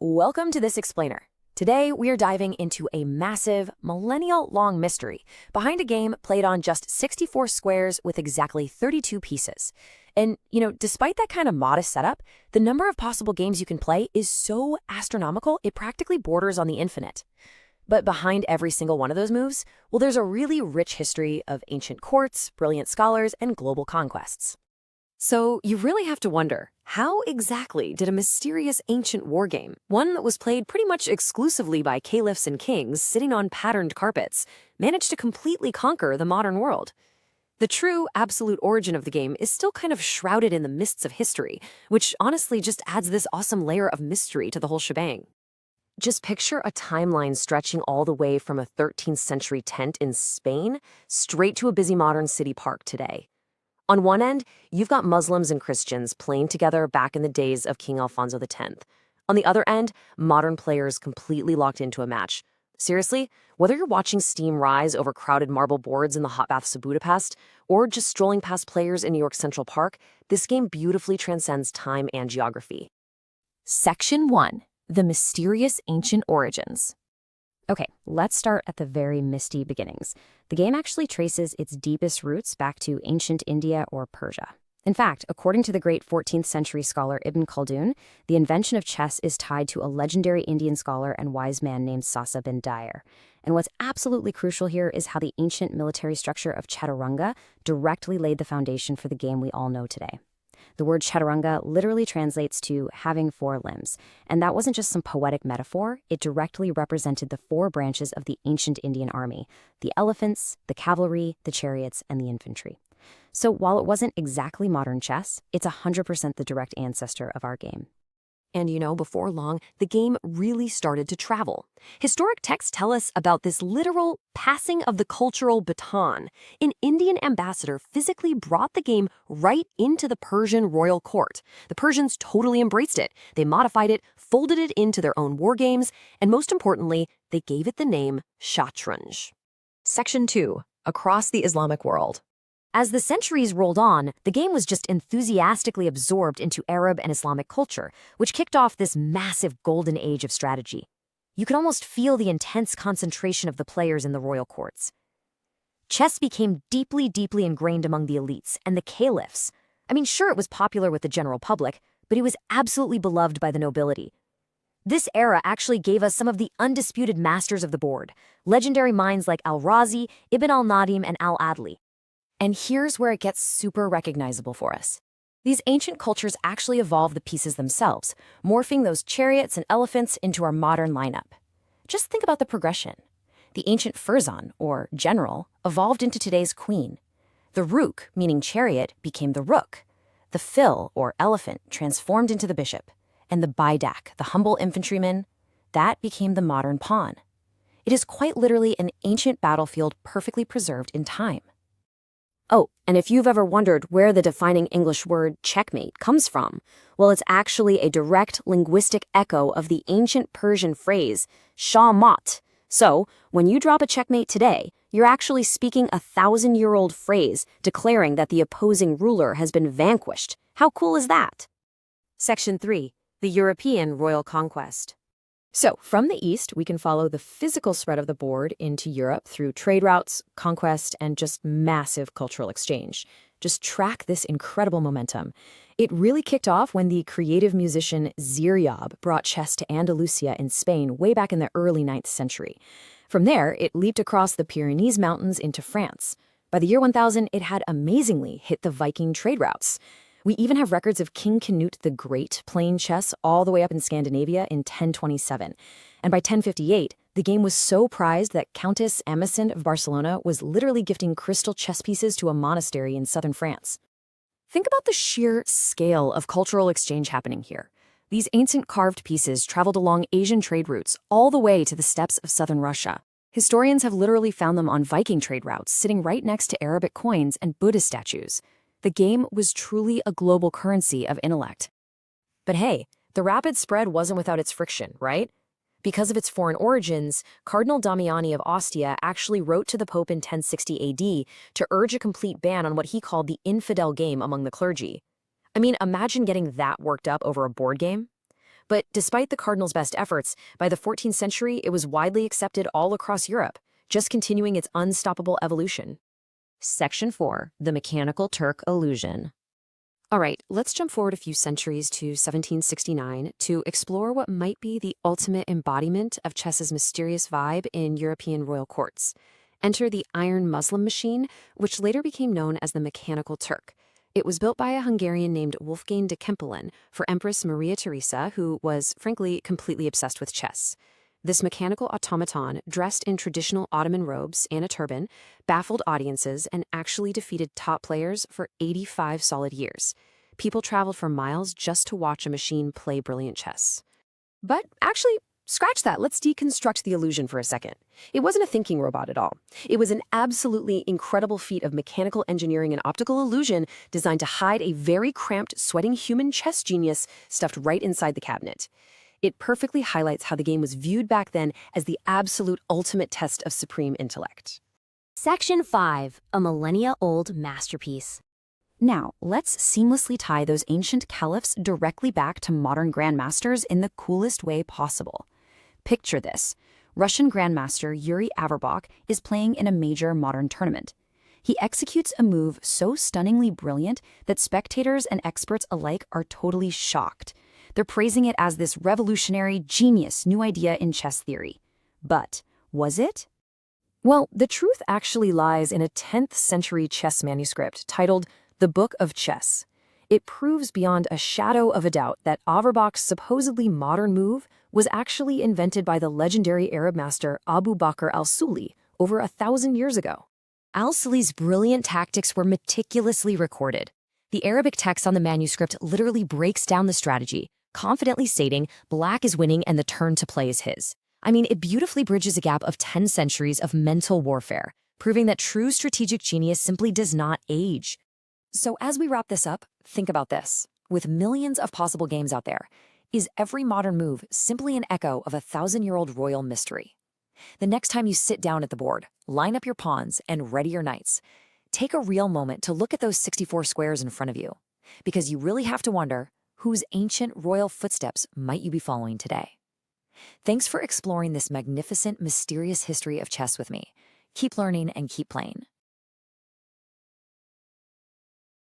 Welcome to This Explainer. Today, we are diving into a massive, millennial-long mystery behind a game played on just 64 squares with exactly 32 pieces. And, despite that kind of modest setup, the number of possible games you can play is so astronomical, it practically borders on the infinite. But behind every single one of those moves, well, there's a really rich history of ancient courts, brilliant scholars, and global conquests. So you really have to wonder, how exactly did a mysterious ancient wargame, one that was played pretty much exclusively by caliphs and kings sitting on patterned carpets, manage to completely conquer the modern world? The true, absolute origin of the game is still kind of shrouded in the mists of history, which honestly just adds this awesome layer of mystery to the whole shebang. Just picture a timeline stretching all the way from a 13th century tent in Spain straight to a busy modern city park today. On one end, you've got Muslims and Christians playing together back in the days of King Alfonso X. On the other end, modern players completely locked into a match. Seriously, whether you're watching steam rise over crowded marble boards in the hot baths of Budapest, or just strolling past players in New York Central Park, this game beautifully transcends time and geography. Section 1. The Mysterious Ancient Origins. Okay, let's start at the very misty beginnings. The game actually traces its deepest roots back to ancient India or Persia. In fact, according to the great 14th century scholar Ibn Khaldun, the invention of chess is tied to a legendary Indian scholar and wise man named Sasa bin Dair. And what's absolutely crucial here is how the ancient military structure of Chaturanga directly laid the foundation for the game we all know today. The word chaturanga literally translates to having four limbs, and that wasn't just some poetic metaphor, it directly represented the four branches of the ancient Indian army: the elephants, the cavalry, the chariots, and the infantry. So while it wasn't exactly modern chess, it's 100% the direct ancestor of our game. And before long, the game really started to travel. Historic texts tell us about this literal passing of the cultural baton. An Indian ambassador physically brought the game right into the Persian royal court. The Persians totally embraced it. They modified it, folded it into their own war games, and most importantly, they gave it the name Shatranj. Section 2. Across the Islamic world. As the centuries rolled on, the game was just enthusiastically absorbed into Arab and Islamic culture, which kicked off this massive golden age of strategy. You could almost feel the intense concentration of the players in the royal courts. Chess became deeply, deeply ingrained among the elites and the caliphs. Sure, it was popular with the general public, but it was absolutely beloved by the nobility. This era actually gave us some of the undisputed masters of the board, legendary minds like Al-Razi, Ibn al-Nadim, and Al-Adli. And here's where it gets super recognizable for us. These ancient cultures actually evolved the pieces themselves, morphing those chariots and elephants into our modern lineup. Just think about the progression. The ancient Furzan, or general, evolved into today's queen. The rook, meaning chariot, became the rook. The fil, or elephant, transformed into the bishop. And the baidak, the humble infantryman, that became the modern pawn. It is quite literally an ancient battlefield perfectly preserved in time. Oh, and if you've ever wondered where the defining English word checkmate comes from, well, it's actually a direct linguistic echo of the ancient Persian phrase, Shah Mat. So, when you drop a checkmate today, you're actually speaking a 1,000-year-old phrase declaring that the opposing ruler has been vanquished. How cool is that? Section 3. The European Royal Conquest. So, from the east, we can follow the physical spread of the board into Europe through trade routes, conquest, and just massive cultural exchange. Just track this incredible momentum. It really kicked off when the creative musician Ziryab brought chess to Andalusia in Spain way back in the early 9th century. From there, it leaped across the Pyrenees Mountains into France. By the year 1000, it had amazingly hit the Viking trade routes. We even have records of King Canute the Great playing chess all the way up in Scandinavia in 1027. And by 1058, the game was so prized that Countess Amasinde of Barcelona was literally gifting crystal chess pieces to a monastery in southern France. Think about the sheer scale of cultural exchange happening here. These ancient carved pieces traveled along Asian trade routes all the way to the steppes of southern Russia. Historians have literally found them on Viking trade routes, sitting right next to Arabic coins and Buddhist statues. The game was truly a global currency of intellect. But hey, the rapid spread wasn't without its friction, right? Because of its foreign origins, Cardinal Damiani of Ostia actually wrote to the Pope in 1060 AD to urge a complete ban on what he called the infidel game among the clergy. Imagine getting that worked up over a board game. But despite the cardinal's best efforts, by the 14th century it was widely accepted all across Europe, just continuing its unstoppable evolution. Section 4. The Mechanical Turk Illusion. All right, let's jump forward a few centuries to 1769 to explore what might be the ultimate embodiment of chess's mysterious vibe in European royal courts. Enter the Iron Muslim machine, which later became known as the Mechanical Turk. It was built by a Hungarian named Wolfgang de Kempelen for Empress Maria Theresa, who was, frankly, completely obsessed with chess. This mechanical automaton, dressed in traditional Ottoman robes and a turban, baffled audiences and actually defeated top players for 85 solid years. People traveled for miles just to watch a machine play brilliant chess. But actually, scratch that. Let's deconstruct the illusion for a second. It wasn't a thinking robot at all. It was an absolutely incredible feat of mechanical engineering and optical illusion designed to hide a very cramped, sweating human chess genius stuffed right inside the cabinet. It perfectly highlights how the game was viewed back then as the absolute ultimate test of supreme intellect. Section 5. A millennia-old masterpiece. Now, let's seamlessly tie those ancient caliphs directly back to modern grandmasters in the coolest way possible. Picture this. Russian grandmaster Yuri Averbakh is playing in a major modern tournament. He executes a move so stunningly brilliant that spectators and experts alike are totally shocked. They're praising it as this revolutionary, genius new idea in chess theory. But was it? Well, the truth actually lies in a 10th century chess manuscript titled The Book of Chess. It proves beyond a shadow of a doubt that Averbach's supposedly modern move was actually invented by the legendary Arab master Abu Bakr al-Suli over 1,000 years ago. Al-Suli's brilliant tactics were meticulously recorded. The Arabic text on the manuscript literally breaks down the strategy, confidently stating black is winning and the turn to play is his. I mean, it beautifully bridges a gap of 10 centuries of mental warfare, proving that true strategic genius simply does not age. So as we wrap this up, think about this. With millions of possible games out there, is every modern move simply an echo of a 1,000-year-old royal mystery? The next time you sit down at the board, line up your pawns and ready your knights. Take a real moment to look at those 64 squares in front of you, because you really have to wonder, whose ancient royal footsteps might you be following today? Thanks for exploring this magnificent, mysterious history of chess with me. Keep learning and keep playing.